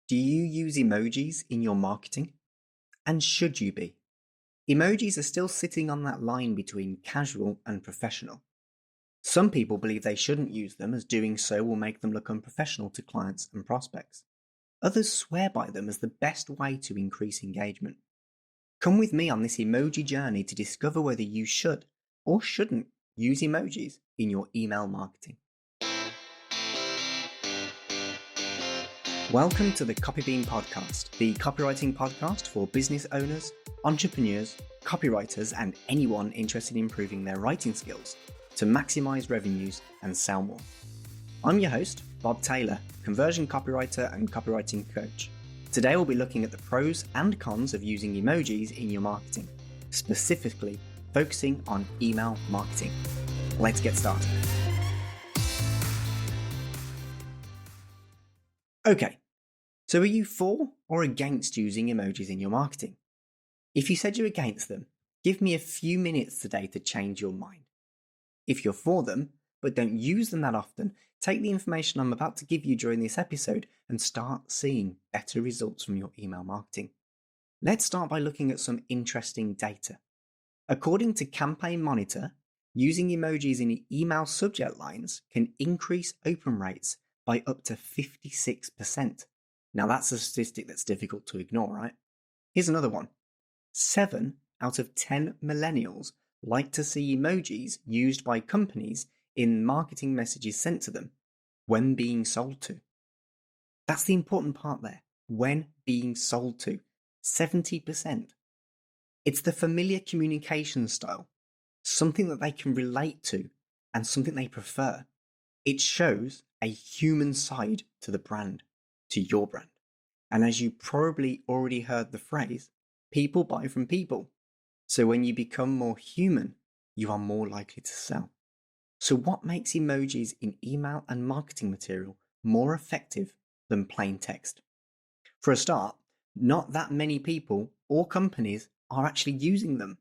Do you use emojis in your marketing? And should you be? Emojis are still sitting on that line between casual and professional. Some people believe they shouldn't use them as doing so will make them look unprofessional to clients and prospects. Others swear by them as the best way to increase engagement. Come with me on this emoji journey to discover whether you should or shouldn't use emojis in your email marketing. Welcome to the CopyBeam podcast, the copywriting podcast for business owners, entrepreneurs, copywriters, and anyone interested in improving their writing skills to maximize revenues and sell more. I'm your host, Bob Taylor, conversion copywriter and copywriting coach. Today we'll be looking at the pros and cons of using emojis in your marketing, specifically focusing on email marketing. Let's get started. Okay, so are you for or against using emojis in your marketing? If you said you're against them, give me a few minutes today to change your mind. If you're for them, but don't use them that often, take the information I'm about to give you during this episode and start seeing better results from your email marketing. Let's start by looking at some interesting data. According to Campaign Monitor, using emojis in email subject lines can increase open rates by up to 56%. Now that's a statistic that's difficult to ignore, right? Here's another one. 7 out of 10 millennials like to see emojis used by companies in marketing messages sent to them when being sold to. That's the important part there. When being sold to. 70%. It's the familiar communication style, something that they can relate to and something they prefer. It shows a human side to the brand, to your brand. And as you probably already heard the phrase, people buy from people. So when you become more human, you are more likely to sell. So what makes emojis in email and marketing material more effective than plain text? For a start, not that many people or companies are actually using them.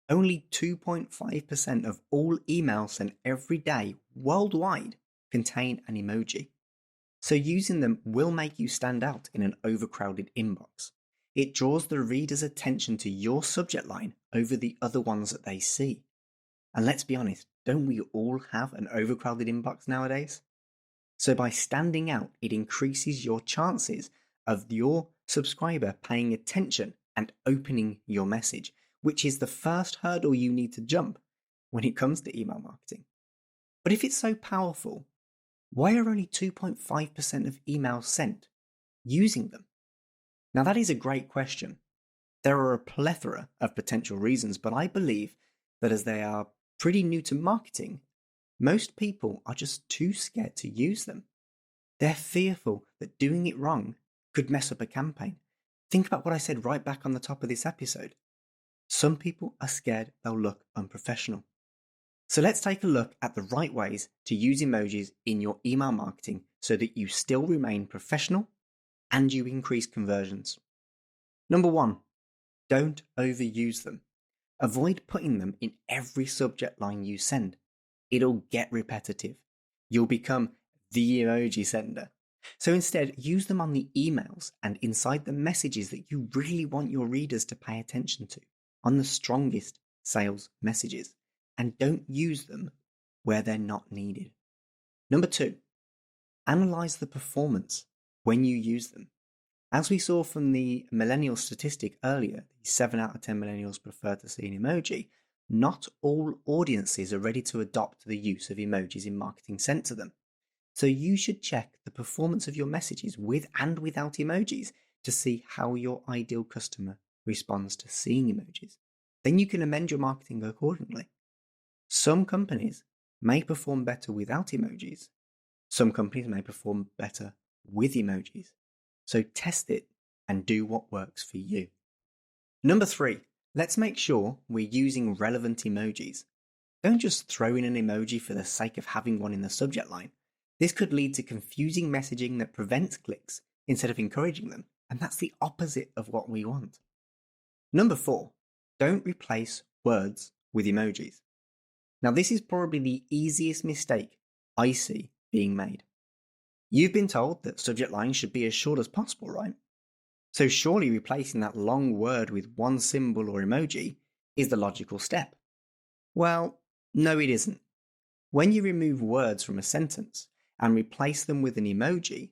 Only 2.5% of all emails sent every day worldwide contain an emoji. So using them will make you stand out in an overcrowded inbox. It draws the reader's attention to your subject line over the other ones that they see. And let's be honest, don't we all have an overcrowded inbox nowadays? So by standing out, it increases your chances of your subscriber paying attention and opening your message, which is the first hurdle you need to jump when it comes to email marketing. But if it's so powerful, why are only 2.5% of emails sent using them? Now that is a great question. There are a plethora of potential reasons, but I believe that as they are pretty new to marketing, most people are just too scared to use them. They're fearful that doing it wrong could mess up a campaign. Think about what I said right back on the top of this episode. Some people are scared they'll look unprofessional. So let's take a look at the right ways to use emojis in your email marketing so that you still remain professional and you increase conversions. Number 1, don't overuse them. Avoid putting them in every subject line you send. It'll get repetitive. You'll become the emoji sender. So instead, use them on the emails and inside the messages that you really want your readers to pay attention to, on the strongest sales messages. And don't use them where they're not needed. Number 2, analyze the performance when you use them. As we saw from the millennial statistic earlier, 7 out of 10 millennials prefer to see an emoji. Not all audiences are ready to adopt the use of emojis in marketing sent to them. So you should check the performance of your messages with and without emojis to see how your ideal customer responds to seeing emojis. Then you can amend your marketing accordingly. Some companies may perform better without emojis. Some companies may perform better with emojis. So test it and do what works for you. Number 3, let's make sure we're using relevant emojis. Don't just throw in an emoji for the sake of having one in the subject line. This could lead to confusing messaging that prevents clicks instead of encouraging them. And that's the opposite of what we want. Number 4, don't replace words with emojis. Now this is probably the easiest mistake I see being made. You've been told that subject lines should be as short as possible, right? So surely replacing that long word with one symbol or emoji is the logical step. Well, no, it isn't. When you remove words from a sentence and replace them with an emoji,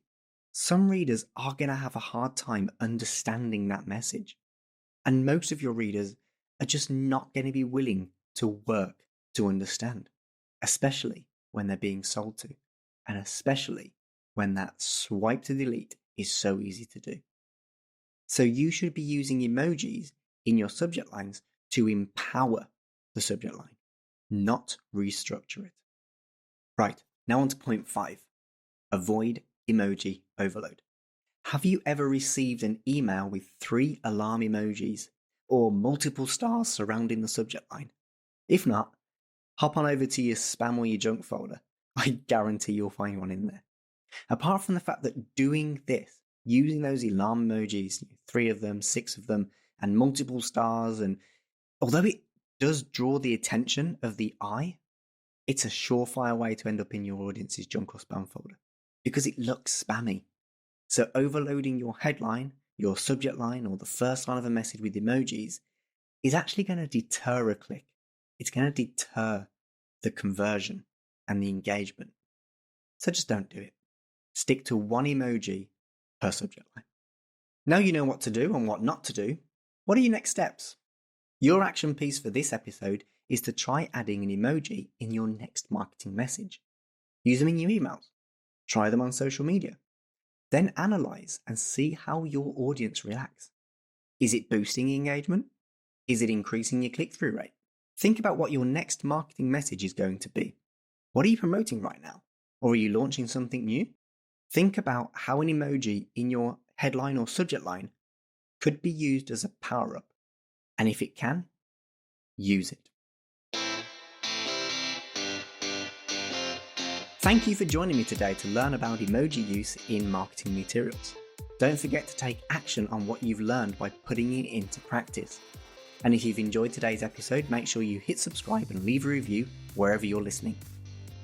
some readers are going to have a hard time understanding that message. And most of your readers are just not going to be willing to work to understand, especially when they're being sold to, and especially when that swipe to delete is so easy to do. So you should be using emojis in your subject lines to empower the subject line, not restructure it. Right, now on to point 5. Avoid emoji overload. Have you ever received an email with 3 alarm emojis or multiple stars surrounding the subject line? If not, hop on over to your spam or your junk folder. I guarantee you'll find one in there. Apart from the fact that doing this, using those alarm emojis, 3 of them, 6 of them, and multiple stars, and although it does draw the attention of the eye, it's a surefire way to end up in your audience's junk or spam folder because it looks spammy. So overloading your headline, your subject line, or the first line of a message with emojis is actually going to deter a click. It's going to deter the conversion and the engagement. So just don't do it. Stick to 1 emoji per subject line. Now you know what to do and what not to do. What are your next steps? Your action piece for this episode is to try adding an emoji in your next marketing message. Use them in your emails. Try them on social media. Then analyze and see how your audience reacts. Is it boosting engagement? Is it increasing your click-through rate? Think about what your next marketing message is going to be. What are you promoting right now? Or are you launching something new? Think about how an emoji in your headline or subject line could be used as a power-up. And if it can, use it. Thank you for joining me today to learn about emoji use in marketing materials. Don't forget to take action on what you've learned by putting it into practice. And if you've enjoyed today's episode, make sure you hit subscribe and leave a review wherever you're listening.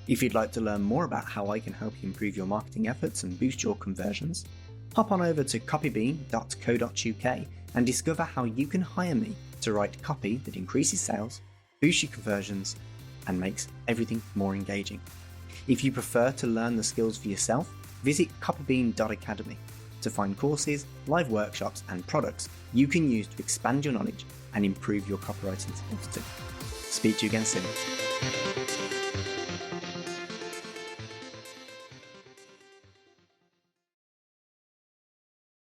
If you'd like to learn more about how I can help you improve your marketing efforts and boost your conversions, hop on over to copybean.co.uk and discover how you can hire me to write copy that increases sales, boosts your conversions, and makes everything more engaging. If you prefer to learn the skills for yourself, visit copybean.academy to find courses, live workshops, and products you can use to expand your knowledge and improve your copywriting skills too. Speak to you again soon.